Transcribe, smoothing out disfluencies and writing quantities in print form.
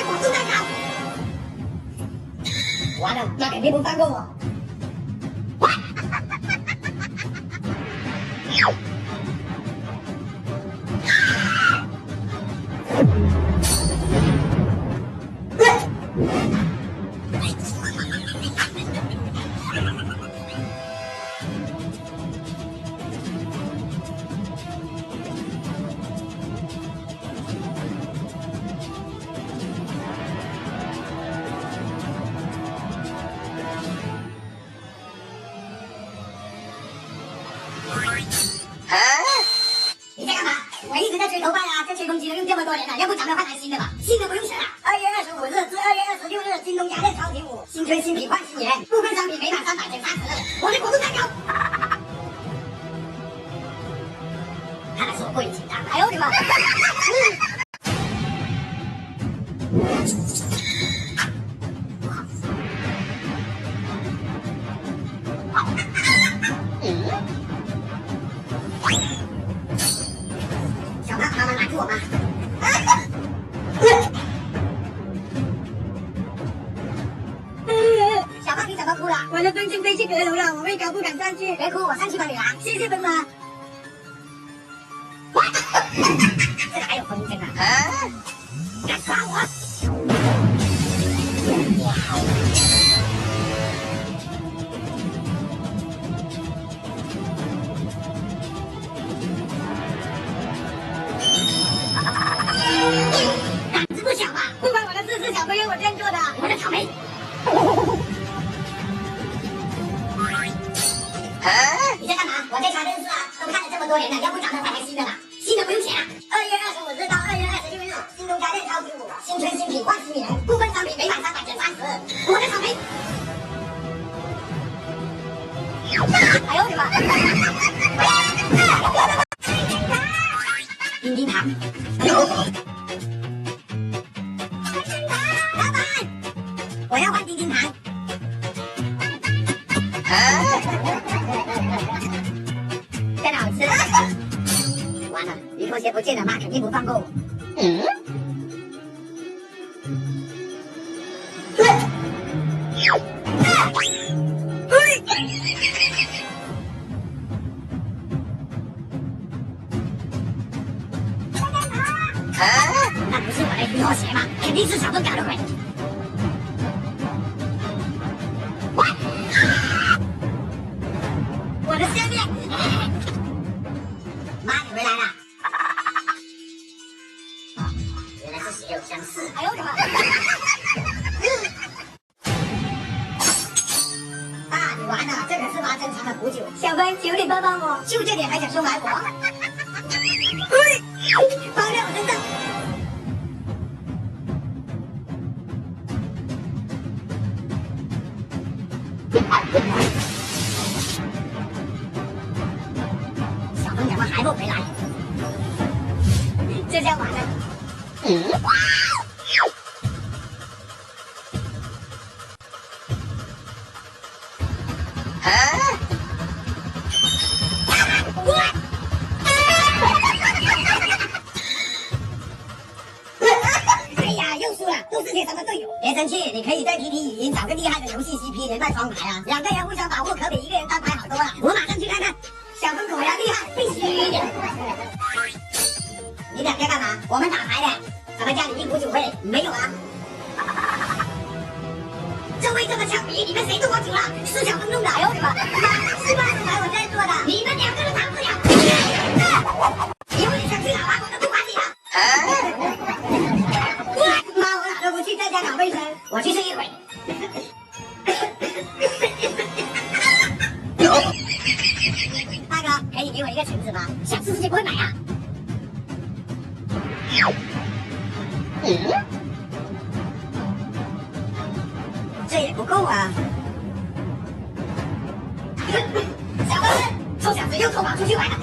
果都在搞。完了，那肯定不放过我。你在干嘛？我一直在吹头发呀，这吹风机都用这么多年了，要不咱们换台新的吧？新的不用钱了。2月25日至2月26日，京东家电超级5，新春新品换新年，部分商品每满300减30%，我的果冻蛋糕。看来是我过于紧张了。哎呦我的妈！小胖，妈妈拦住我吗？小胖，你怎么哭了？我的风筝飞去阁楼了，我会高不敢上去。别哭，我上去帮你拿。谢谢奔妈。这还有风筝啊？敢抓我？胆子不小吧？不管我的事是小朋友我这样做的。我的草莓。你在干嘛？我在查电视啊，都看了这么多年了，要不咱们换台新的吧？新的不用钱啊。2月25日到2月26日，京东家电超级5，新春新品换新年，部分商品每满300减30%，我的草莓。哎呦我的妈！叮叮糖。老板，我要换叮叮糖。真好吃。完了，鱼拖鞋不见了，妈肯定不放过我。那不是我的鱼拖鞋吗？肯定是小偷搞的鬼。我的项链，妈，你回来了。原来是血有相似。哎呦我的妈！爸，你完了，这可是妈珍藏的苦酒。小芬，求你帮帮我，就这点还想收买我？包在我身上。小峰怎么还不回来？这下完了。哎呀，又输了，都是些什么队友？别生气，你可以在 PT 语音找个厉害的游戏 CP 连麦双排啊，2个人互相保护可比一个人单排好多了。我马上去看看。小峰果然厉害，必须的。你俩在干嘛？我们打牌的。咱们家里一壶酒会没有啊？这位这么俏皮，你们谁动我酒了？是小峰弄的。哎呦我的妈！是吧？是我在做的。你们2个都打不了。以后你想去哪玩，我都不管你了。妈，我哪都不去，在家搞卫生。我去睡一会。大哥，可以给我一个裙子吗？想吃自己不会买啊。这也不够啊。小哥，臭小子又偷跑出去玩了。